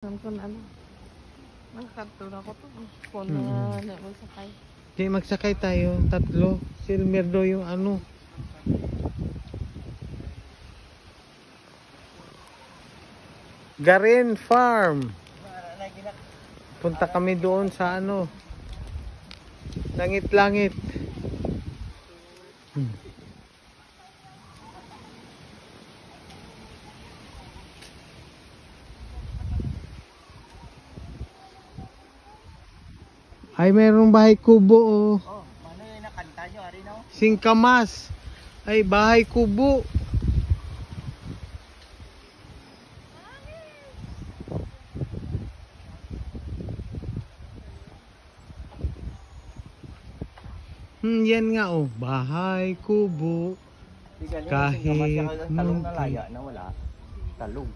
Alam ko na ano. Magkatulog ako to. Kung na magsakay. Di magsakay tayo, tatlo. Silmer daw yung ano. Garin Farm. Punta kami doon sa ano. Langit-langit. Ay, mayroong bahay kubo oh. Oh, ano yung nakanta nyo, ari no? Singkamas. Ay, bahay kubo. Yan nga oh, bahay kubo. Kahit talong na laya na wala. Talong.